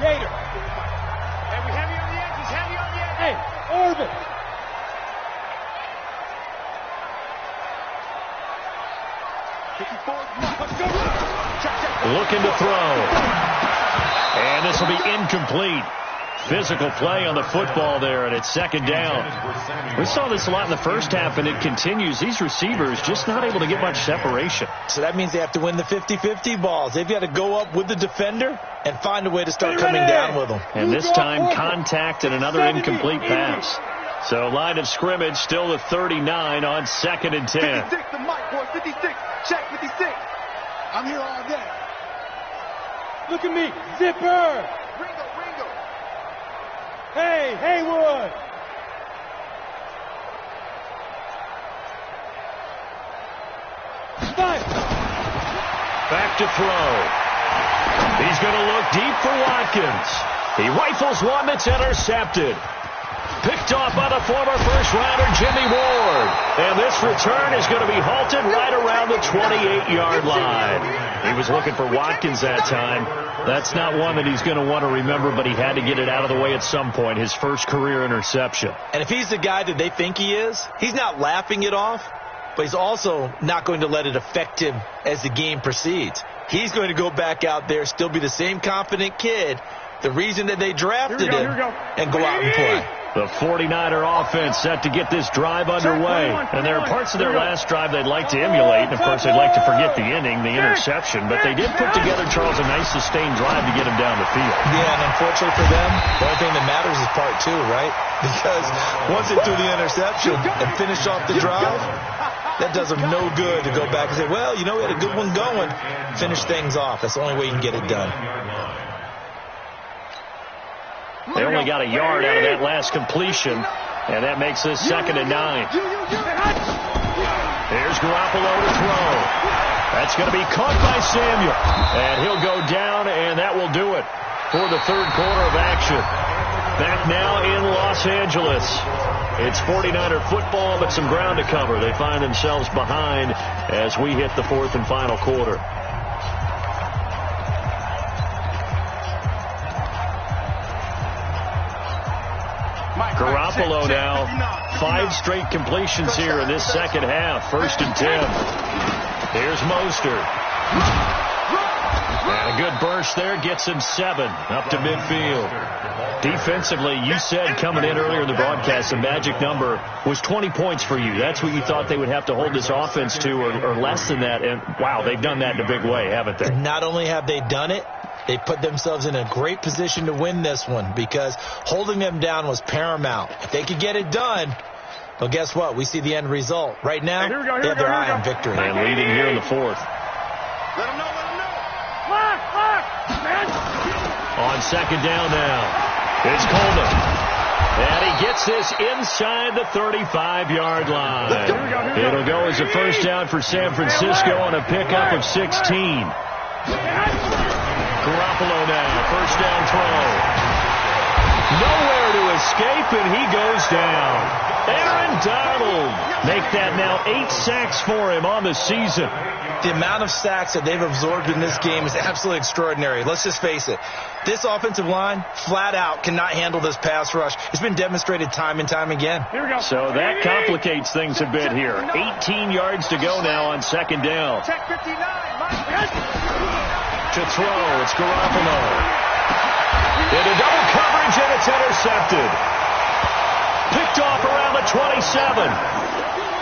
Gator. Hey, we heavy on the edges, heavy on the edges. Hey, orbit. Looking to throw. And this will be incomplete. Physical play on the football there, and it's second down. We saw this a lot in the first half, and it continues. These receivers just not able to get much separation. So that means they have to win the 50-50 balls. They've got to go up with the defender and find a way to start coming down with them. And this time, contact and another incomplete pass. So line of scrimmage still the 39 on 2nd and 10. 56, the mic, boy, 56. Check 56. I'm here all day. Look at me. Zipper. Ringo. Hey, Haywood. Spike. Back to throw. He's going to look deep for Watkins. He rifles one that's intercepted. Picked off by the former first-rounder Jimmy Ward. And this return is going to be halted right around the 28-yard line. He was looking for Watkins that time. That's not one that he's going to want to remember, but he had to get it out of the way at some point, his first career interception. And if he's the guy that they think he is, he's not laughing it off, but he's also not going to let it affect him as the game proceeds. He's going to go back out there, still be the same confident kid, the reason that they drafted him, and go out and play. The 49er offense set to get this drive underway. And there are parts of their last drive they'd like to emulate. And, of course, they'd like to forget the inning, the interception. But they did put together, Charles, a nice sustained drive to get him down the field. Yeah, and unfortunately for them, the only thing that matters is part two, right? Because once they threw the interception and finished off the drive, that does them no good to go back and say, well, you know, we had a good one going. Finish things off. That's the only way you can get it done. They only got a yard out of that last completion, and that makes this 2nd and 9. Here's Garoppolo to throw. That's going to be caught by Samuel, and he'll go down, and that will do it for the third quarter of action. Back now in Los Angeles. It's 49er football, but some ground to cover. They find themselves behind as we hit the fourth and final quarter. Garoppolo now, 5 straight completions here in this second half. 1st and 10. Here's Mostert. And a good burst there gets him 7 up to midfield. Defensively, you said coming in earlier in the broadcast, the magic number was 20 points for you. That's what you thought they would have to hold this offense to, or less than that. And, wow, they've done that in a big way, haven't they? Not only have they done it, they put themselves in a great position to win this one because holding them down was paramount. If they could get it done, well, guess what? We see the end result. Right now, they have their eye on victory. And leading here in the fourth. Let him know. On 2nd down now. It's Coleman. And he gets this inside the 35-yard line. It'll go as a first down for San Francisco on a pickup of 16. Garoppolo now, first down throw. Nowhere to escape, and he goes down. Aaron Donald make that now 8 sacks for him on the season. The amount of sacks that they've absorbed in this game is absolutely extraordinary. Let's just face it. This offensive line, flat out, cannot handle this pass rush. It's been demonstrated time and time again. So that complicates things a bit here. 18 yards to go now on 2nd down. Check 59. To throw, it's Garoppolo. Into double coverage, and it's intercepted. Picked off around the 27.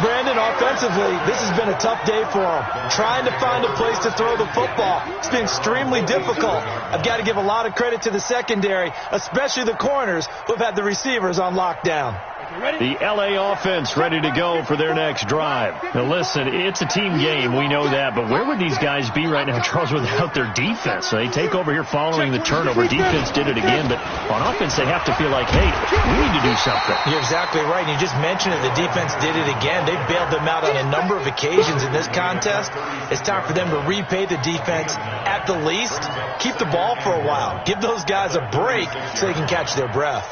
Brandon, offensively, this has been a tough day for him. Trying to find a place to throw the football. It's been extremely difficult. I've got to give a lot of credit to the secondary, especially the corners who have had the receivers on lockdown. The L.A. offense ready to go for their next drive. Now, listen, it's a team game. We know that. But where would these guys be right now, Charles, without their defense? They take over here following the turnover. Defense did it again. But on offense, they have to feel like, hey, we need to do something. You're exactly right. And you just mentioned it. The defense did it again. They bailed them out on a number of occasions in this contest. It's time for them to repay the defense at the least. Keep the ball for a while. Give those guys a break so they can catch their breath.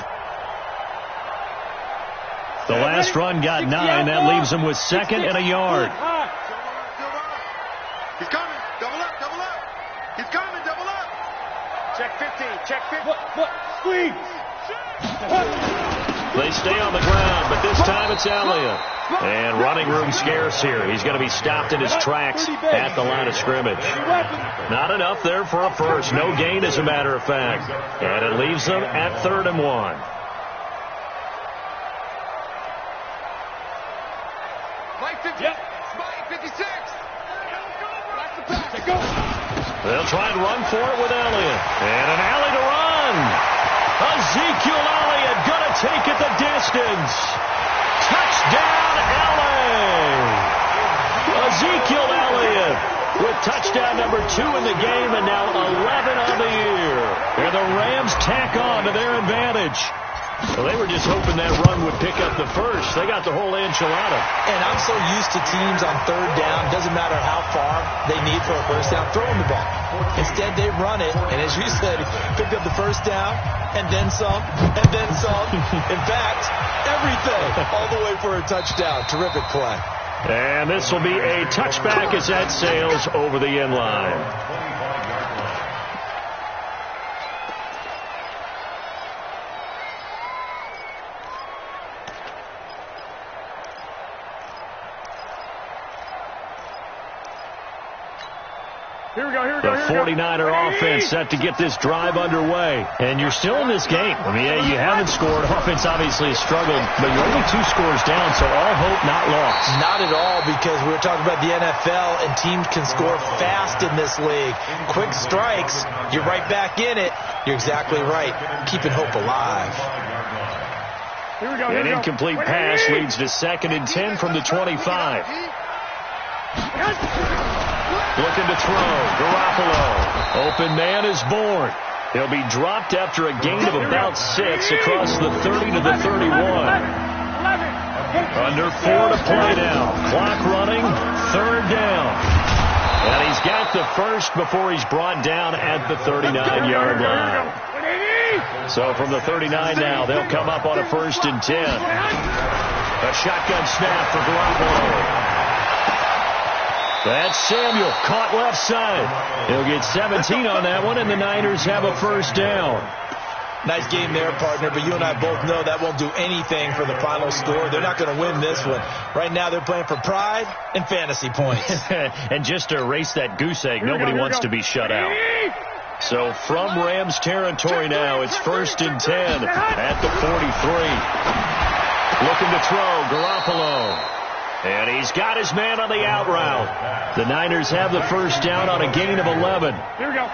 The last run got 9. That leaves them with 2nd and a yard. He's coming. Double up. He's coming. Double up. Check 15. Check 15. What? Squeeze. They stay on the ground, but this time it's Elliott. And running room scarce here. He's going to be stopped in his tracks at the line of scrimmage. Not enough there for a first. No gain, as a matter of fact. And it leaves them at 3rd and 1. Mike 50. Yep. Mike 56. They'll try and run for it with Elliott. And an alley to run. Ezekiel Elliott going to take it the distance. Touchdown, LA. Ezekiel Elliott with touchdown number 2 in the game and now 11 on the year. And the Rams tack on to their advantage. Well, they were just hoping that run would pick up the first. They got the whole enchilada. And I'm so used to teams on 3rd down, doesn't matter how far they need for a first down, throwing the ball. Instead, they run it, and as you said, picked up the first down, and then some, and then some. In fact, everything, all the way for a touchdown. Terrific play. And this will be a touchback as that sails over the end line. The 49er offense set to get this drive underway. And you're still in this game. I mean, you haven't scored. Offense obviously has struggled, but you're only 2 scores down, so all hope not lost. Not at all, because we were talking about the NFL, and teams can score fast in this league. Quick strikes, you're right back in it. You're exactly right. Keeping hope alive. An incomplete pass leads to 2nd and 10 from the 25. Looking to throw. Garoppolo. Open man is born. He'll be dropped after a gain of about 6 across the 30 to the 31. Under 4 to play now. Clock running. 3rd down. And he's got the first before he's brought down at the 39-yard line. So from the 39 now, they'll come up on a 1st and 10. A shotgun snap for Garoppolo. That's Samuel, caught left side. He'll get 17 on that one, and the Niners have a 1st down. Nice game there, partner, but you and I both know that won't do anything for the final score. They're not going to win this one. Right now, they're playing for pride and fantasy points. And just to erase that goose egg, nobody wants to be shut out. So from Rams territory now, it's 1st and 10 at the 43. Looking to throw, Garoppolo. And he's got his man on the out route. The Niners have the 1st down on a gain of 11. Here we go.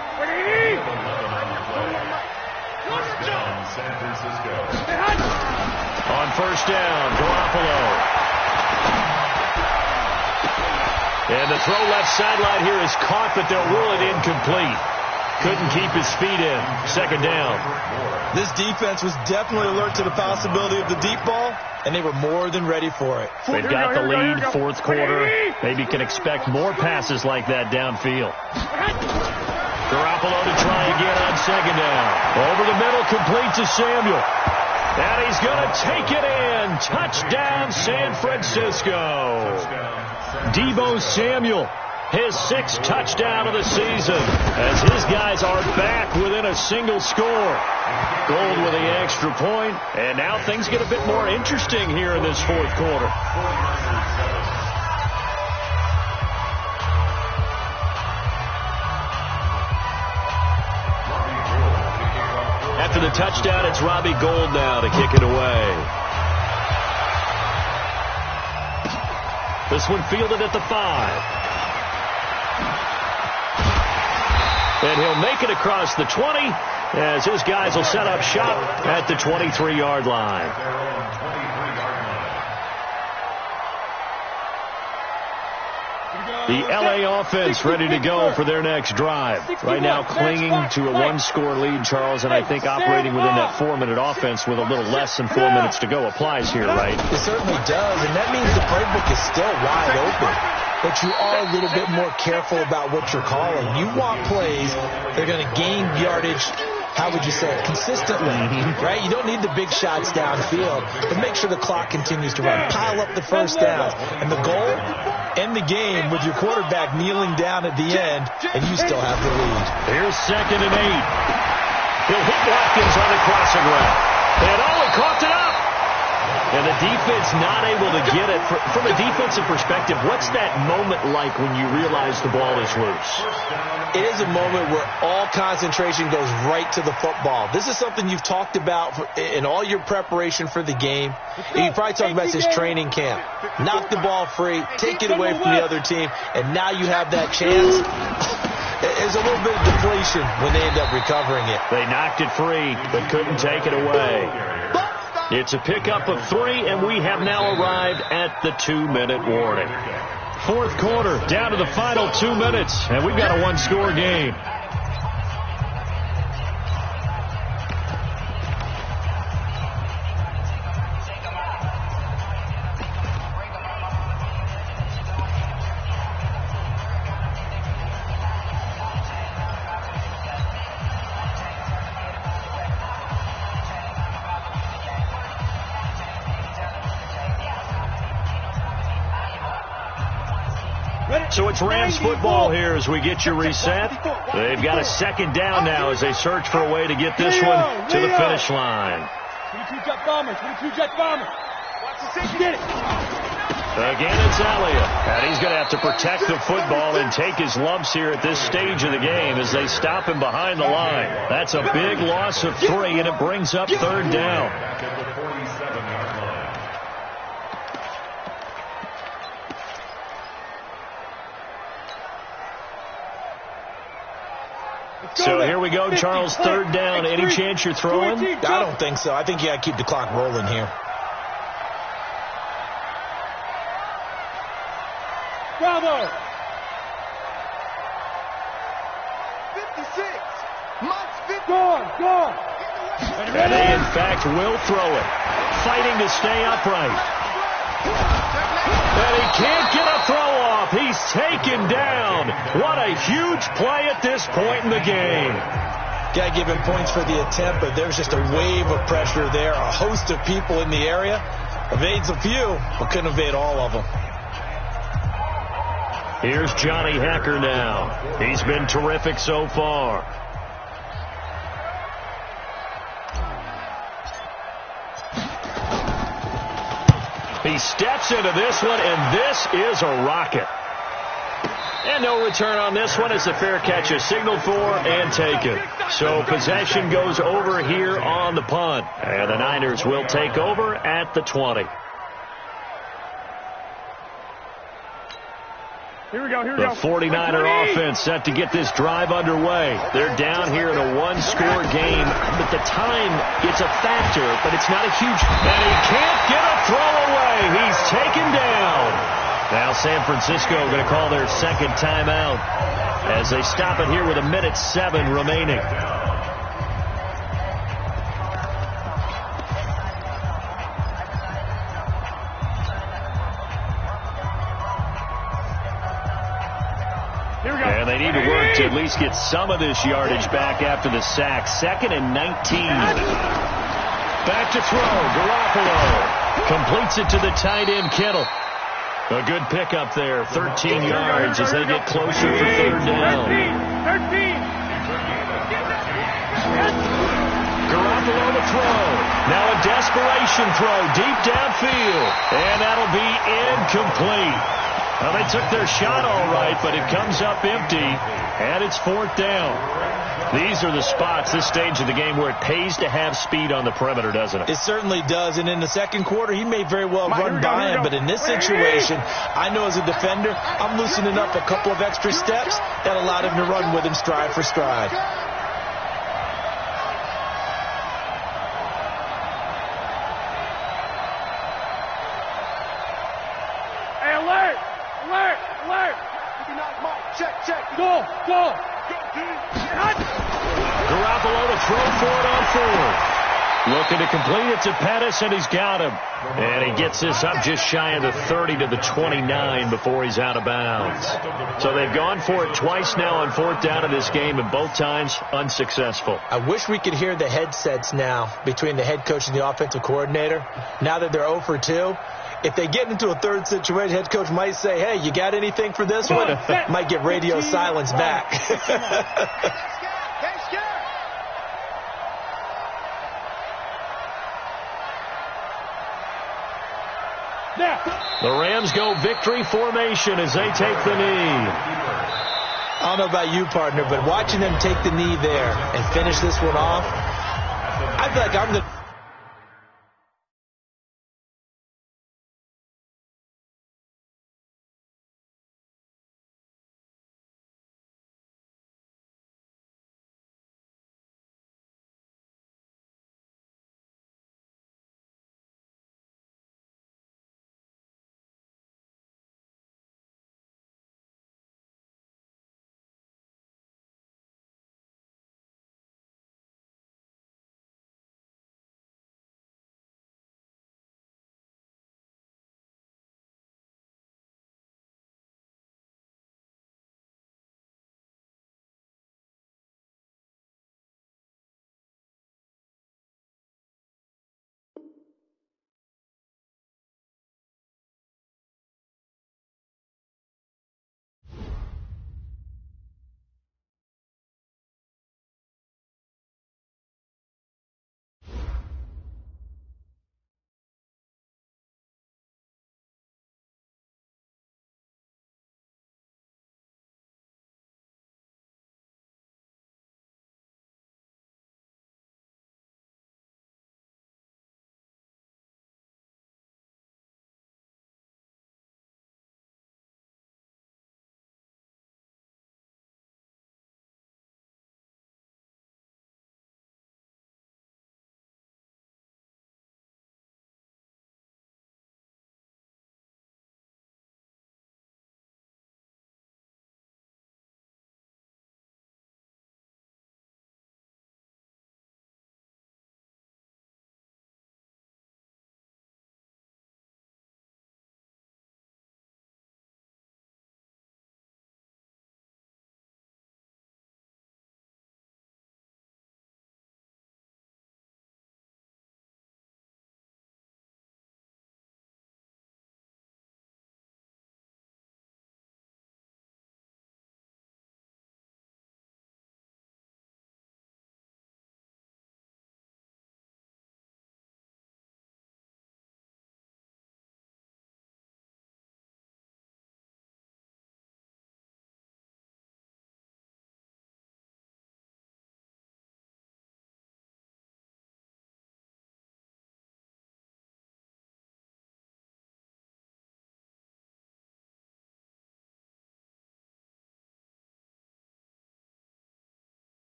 On 1st down, Garoppolo. And the throw left sideline here is caught, but they'll rule it incomplete. Couldn't keep his feet in. 2nd down. This defense was definitely alert to the possibility of the deep ball, and they were more than ready for it. They've got the lead, 4th quarter. Maybe can expect more passes like that downfield. Garoppolo to try again on 2nd down. Over the middle, complete to Samuel. And he's going to take it in. Touchdown, San Francisco. Deebo Samuel, his 6th touchdown of the season, as his guys are back within a single score. Gold with the extra point, and now things get a bit more interesting here in this 4th quarter. After the touchdown, it's Robbie Gould now to kick it away. This one fielded at the 5. And he'll make it across the 20 as his guys will set up shop at the 23-yard line. The LA offense ready to go for their next drive. Right now clinging to a 1-score lead, Charles, and I think operating within that 4-minute offense with a little less than 4 minutes to go applies here, right? It certainly does, and that means the playbook is still wide open. But you are a little bit more careful about what you're calling. You want plays that are going to gain yardage, how would you say it, consistently, right? You don't need the big shots downfield, but make sure the clock continues to run. Pile up the 1st downs. And the goal, end the game with your quarterback kneeling down at the end, and you still have the lead. Here's 2nd and 8. He'll hit Watkins on the crossing route. And he coughed it up. And the defense not able to get it. From a defensive perspective, what's that moment like when you realize the ball is loose? It is a moment where all concentration goes right to the football. This is something you've talked about in all your preparation for the game. And you probably talked about this training camp. Knock the ball free, take it away from the other team, and now you have that chance. There's a little bit of deflation when they end up recovering it. They knocked it free, but couldn't take it away. It's a pickup of 3, and we have now arrived at the 2-minute warning. 4th quarter, down to the final 2 minutes, and we've got a 1-score game. So it's Rams football here as we get you reset. They've got a 2nd down now as they search for a way to get this one to the finish line. 22 jet bombers, 22 jet bombers. Get it. Again, it's Elliott. And he's going to have to protect the football and take his lumps here at this stage of the game as they stop him behind the line. That's a big loss of 3, and it brings up 3rd down. So here we go, Charles, 3rd down. Any chance you're throwing? I don't think so. I think you got to keep the clock rolling here. Bravo. 56. Mott's 50. Go. And they, in fact, will throw it. Fighting to stay upright. And he can't get a throw off. He's taken down. What a huge play at this point in the game. Got to give him points for the attempt, but there's just a wave of pressure there. A host of people in the area. Evades a few, but couldn't evade all of them. Here's Johnny Hecker now. He's been terrific so far. He steps into this one, and this is a rocket. And no return on this one as the fair catch is signaled for and taken. So possession goes over here on the punt. And the Niners will take over at the 20. Here we go. The 49er offense set to get this drive underway. They're down here in a 1-score game, but the time, it's a factor, but it's not a huge. And he can't get a throw away. He's taken down. Now San Francisco going to call their 2nd timeout as they stop it here with 1:07 remaining. And they need to work to at least get some of this yardage back after the sack. 2nd and 19. Back to throw. Garoppolo completes it to the tight end, Kittle. A good pickup there. 13 yards as they get closer for 3rd down. 13. Garoppolo to throw. Now a desperation throw deep downfield. And that'll be incomplete. Well, they took their shot all right, but it comes up empty, and it's 4th down. These are the spots, this stage of the game, where it pays to have speed on the perimeter, doesn't it? It certainly does, and in the 2nd quarter, he may very well run by him, but in this situation, I know as a defender, I'm loosening up a couple of extra steps that allowed him to run with him stride for stride. Go. Garoppolo to throw for it on 4th. Looking to complete it to Pettis, and he's got him. And he gets this up just shy of the 30 to the 29 before he's out of bounds. So they've gone for it twice now on 4th down in this game, and both times unsuccessful. I wish we could hear the headsets now between the head coach and the offensive coordinator. Now that they're 0 for 2, If they get into a third situation, head coach might say, hey, you got anything for this one? Might get radio silence back. The Rams go victory formation as they take the knee. I don't know about you, partner, but watching them take the knee there and finish this one off, I feel like I'm the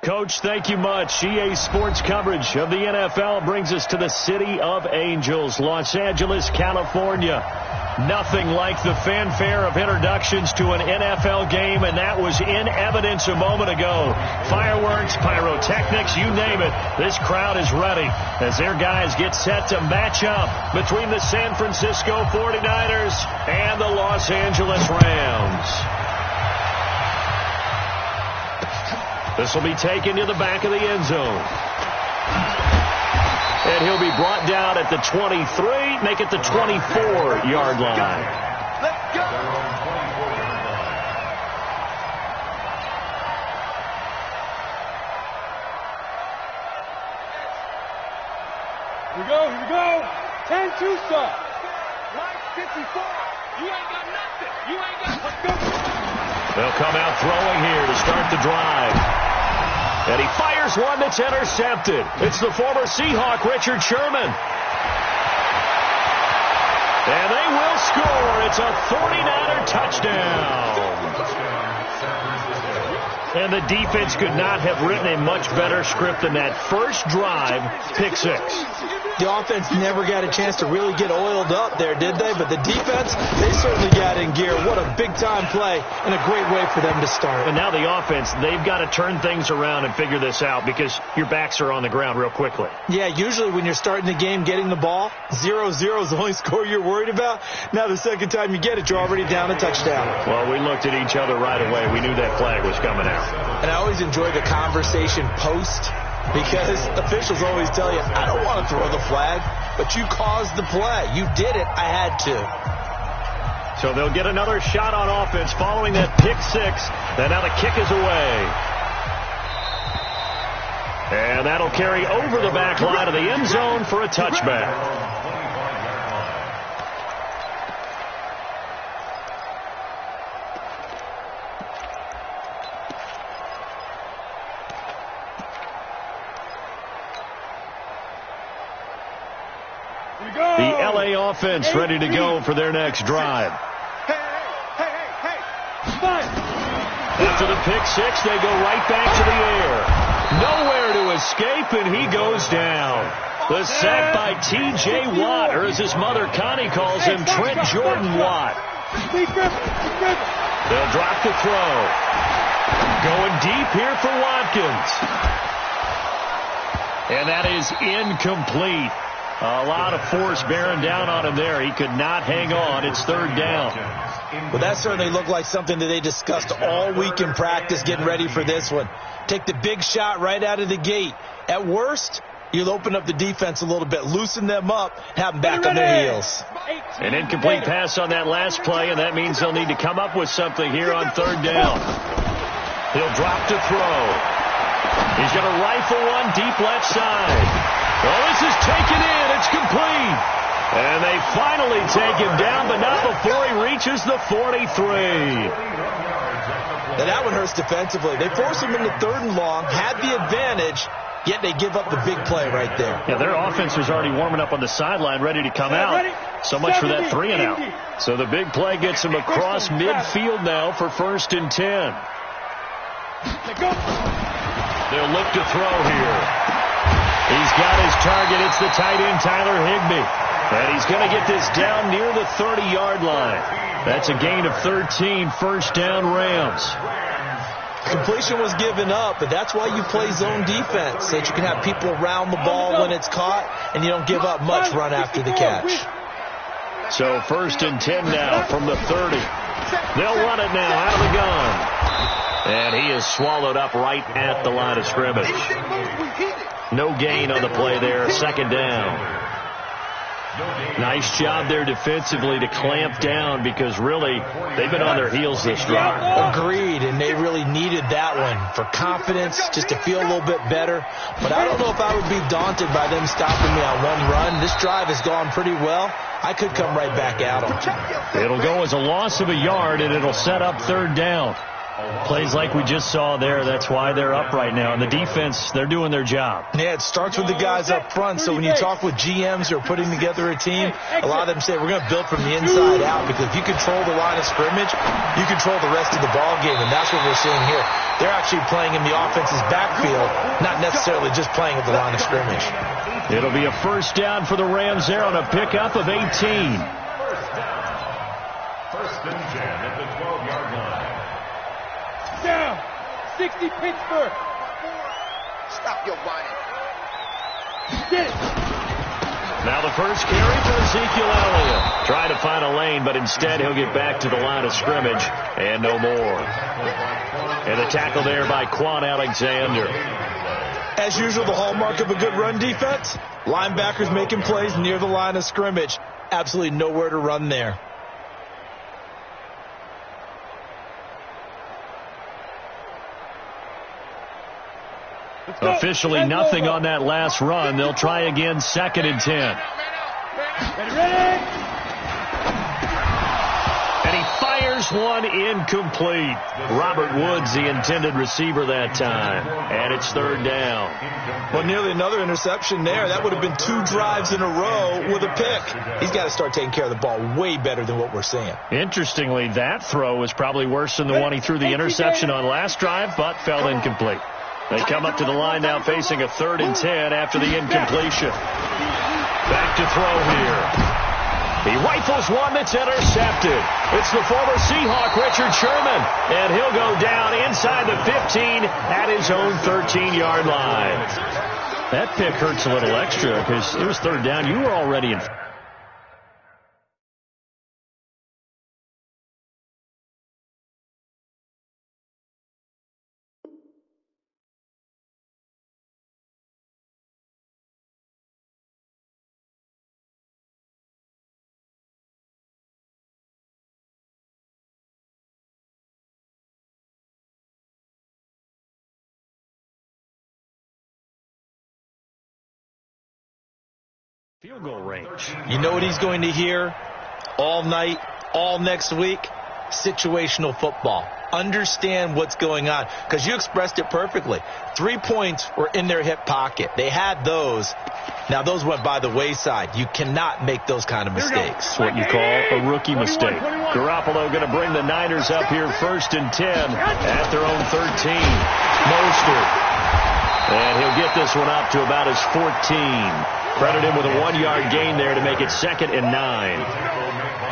Coach, thank you much. EA Sports coverage of the NFL brings us to the City of Angels, Los Angeles, California. Nothing like the fanfare of introductions to an NFL game, and that was in evidence a moment ago. Fireworks, pyrotechnics, you name it. This crowd is ready as their guys get set to match up between the San Francisco 49ers and the Los Angeles Rams. This will be taken to the back of the end zone. And he'll be brought down at the 23, make it the 24-yard line. Let's go. Here we go, here we go. 10-2 stop. Line 54. You ain't got nothing. You ain't got. Let's go. They'll come out throwing here to start the drive. And he fires one that's intercepted. It's the former Seahawk, Richard Sherman. And they will score. It's a 49er touchdown. And the defense could not have written a much better script than that. First drive, pick six. The offense never got a chance to really get oiled up there, did they? But the defense, they certainly got in gear. What a big-time play and a great way for them to start. And now the offense, they've got to turn things around and figure this out because your backs are on the ground real quickly. Yeah, usually when you're starting the game, getting the ball, 0-0 is the only score you're worried about. Now the second time you get it, you're already down a touchdown. Well, we looked at each other right away. We knew that flag was coming out. And I always enjoy the conversation post because officials always tell you, I don't want to throw the flag, but you caused the play. You did it. I had to. So they'll get another shot on offense following that pick six. And now the kick is away. And that'll carry over the back line of the end zone for a touchback. The LA offense ready to go for their next drive. Hey. Fine. After the pick six, they go right back to the air. Nowhere to escape, and he goes down. The sack by T.J. Watt, or as his mother Connie calls him, Trent Jordan Watt. They'll drop the throw. Going deep here for Watkins. And that is incomplete. A lot of force bearing down on him there. He could not hang on. It's third down. Well, that certainly looked like something that they discussed all week in practice getting ready for this one. Take the big shot right out of the gate. At worst, you'll open up the defense a little bit, loosen them up, have them back on their heels. An incomplete pass on that last play, and that means they'll need to come up with something here on third down. He'll drop to throw. He's going to rifle one deep left side. Oh, this is taken in. It's complete. And they finally take him down, but not before he reaches the 43. Now that one hurts defensively. They force him into third and long, had the advantage, yet they give up the big play right there. Yeah, their offense was already warming up on the sideline, ready to come out. So much for that 3 and out. So the big play gets him across midfield now for 1st and 10. They'll look to throw here. He's got his target. It's the tight end, Tyler Higbee. And he's going to get this down near the 30-yard line. That's a gain of 13, first down Rams. Completion was given up, but that's why you play zone defense, so that you can have people around the ball when it's caught, and you don't give up much run after the catch. So 1st and 10 now from the 30. They'll run it now out of the gun. And he is swallowed up right at the line of scrimmage. No gain on the play there, 2nd down. Nice job there defensively to clamp down because really they've been on their heels this drive. Agreed, and they really needed that one for confidence, just to feel a little bit better. But I don't know if I would be daunted by them stopping me on one run. This drive has gone pretty well. I could come right back at them. It'll go as a loss of a yard, and it'll set up 3rd down. Plays like we just saw there. That's why they're up right now. And the defense, they're doing their job. Yeah, it starts with the guys up front. So when you talk with GMs who are putting together a team, a lot of them say we're going to build from the inside out, because if you control the line of scrimmage, you control the rest of the ball game, and that's what we're seeing here. They're actually playing in the offense's backfield, not necessarily just playing at the line of scrimmage. It'll be a first down for the Rams there on a pickup of 18. First and 10 at the 12-yard line. Down. 60 Pittsburgh. Stop your whining. Get it. Now the first carry for Ezekiel Elliott. Trying to find a lane, but instead he'll get back to the line of scrimmage and no more. And the tackle there by Quan Alexander. As usual, the hallmark of a good run defense, linebackers making plays near the line of scrimmage. Absolutely nowhere to run there. Officially nothing on that last run. They'll try again, 2nd and 10. Ready. And he fires one incomplete. Robert Woods, the intended receiver that time. And it's 3rd down. Well, nearly another interception there. That would have been 2 drives in a row with a pick. He's got to start taking care of the ball way better than what we're seeing. Interestingly, that throw was probably worse than the one he threw the interception on last drive, but fell incomplete. They come up to the line now facing a 3rd and 10 after the incompletion. Back to throw here. He rifles one that's intercepted. It's the former Seahawk, Richard Sherman. And he'll go down inside the 15 at his own 13-yard line. That pick hurts a little extra because it was 3rd down. You were already in. Field goal range. You know what he's going to hear all night, all next week? Situational football. Understand what's going on, because you expressed it perfectly. 3 points were in their hip pocket. They had those. Now, those went by the wayside. You cannot make those kind of mistakes. It's what you call a rookie mistake. Garoppolo going to bring the Niners up here 1st and 10 at their own 13. Mostert. And he'll get this one up to about his 14. Credit him with a 1-yard gain there to make it 2nd and 9.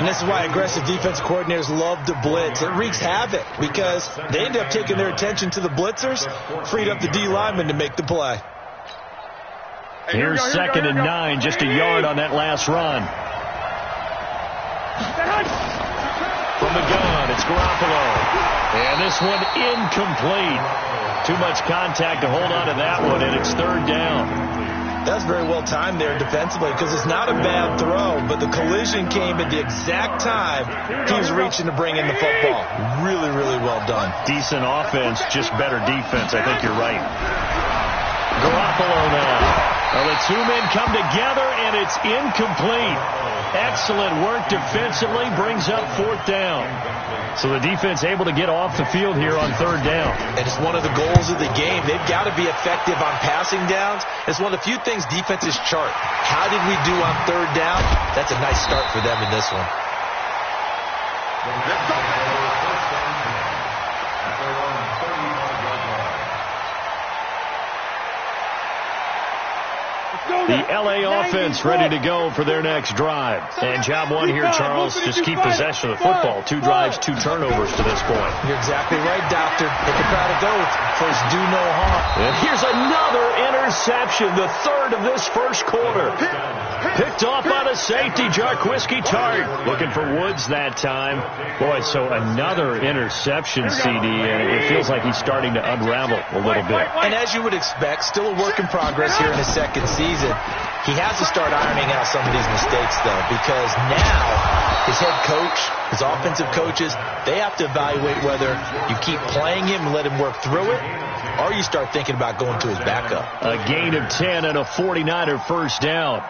And this is why aggressive defense coordinators love to blitz. It wreaks havoc because they end up taking their attention to the blitzers, freed up the D lineman to make the play. Here's 2nd and 9, just a yard on that last run. From the gun, it's Garoppolo. And this one incomplete. Too much contact to hold on to that one, and it's 3rd down. That's very well timed there defensively, because it's not a bad throw, but the collision came at the exact time he was reaching to bring in the football. Really, really well done. Decent offense, just better defense. I think you're right. Garoppolo now. Well, the 2 men come together, and it's incomplete. Excellent work defensively, brings up 4th down. So the defense able to get off the field here on 3rd down. And it's one of the goals of the game. They've got to be effective on passing downs. It's one of the few things defenses chart. How did we do on 3rd down? That's a nice start for them in this one. The L.A. offense ready to go for their next drive. And job one here, Charles, just keep possession of the football. 2 drives, 2 turnovers to this point. You're exactly right, Doctor. Hit the crowd of oath. First, do no harm. And here's another interception, the 3rd of this first quarter. Picked off by the safety, Jarquiski Tart. Looking for Woods that time. Boy, so another interception, CD, and it feels like he's starting to unravel a little bit. And as you would expect, still a work in progress here in his 2nd season. He has to start ironing out some of these mistakes, though, because now his head coach, his offensive coaches, they have to evaluate whether you keep playing him and let him work through it, or you start thinking about going to his backup. A gain of 10 and a 49er first down.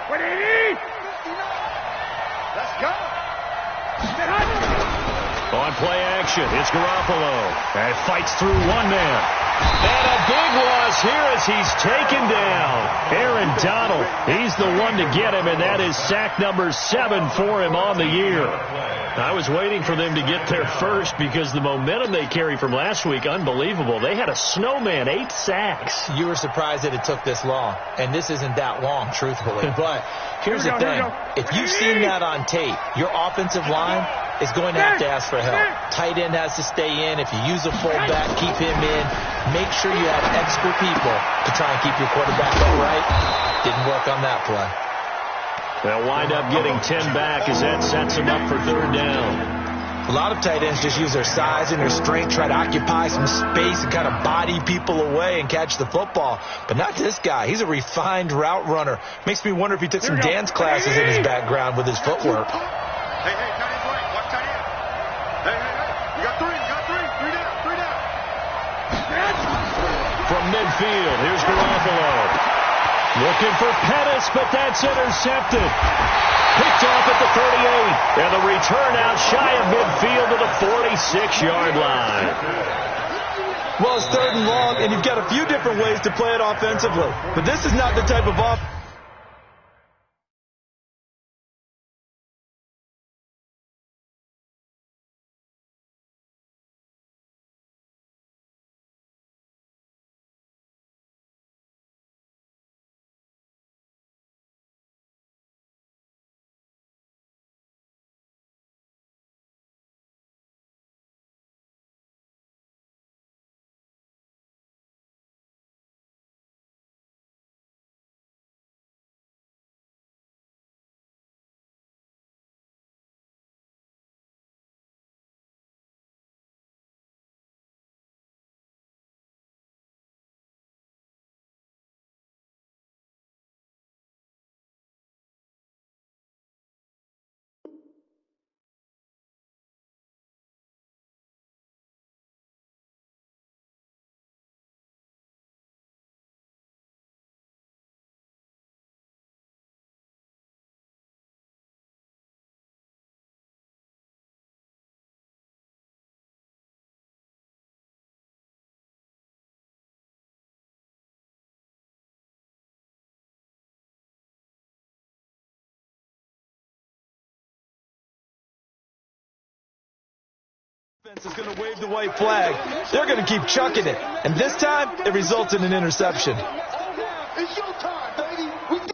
Let's go. On play action, it's Garoppolo. And fights through one man. And a big loss here as he's taken down. Aaron Donald, he's the one to get him, and that is sack number 7 for him on the year. I was waiting for them to get there first because the momentum they carry from last week, unbelievable. They had a snowman, 8 sacks. You were surprised that it took this long, and this isn't that long, truthfully. But here's the thing. If you've seen that on tape, your offensive line is going to have to ask for help. Tight end has to stay in. If you use a fullback, keep him in. Make sure you have extra people to try and keep your quarterback upright. Didn't work on that play. They'll wind up getting 10 back as that sets them up for third down. A lot of tight ends just use their size and their strength, try to occupy some space and kind of body people away and catch the football. But not this guy. He's a refined route runner. Makes me wonder if he took some dance classes in his background with his footwork. Hey, tight end's right. Watch tight end. Hey. You got 3. Three down. From midfield, here's Garoppolo. Looking for Pettis, but that's intercepted. Picked off at the 38. And the return out shy of midfield to the 46-yard line. Well, it's 3rd and long, and you've got a few different ways to play it offensively. But this is not the type of offense. Is going to wave the white flag. They're going to keep chucking it. And this time, it results in an interception. It's your time, baby.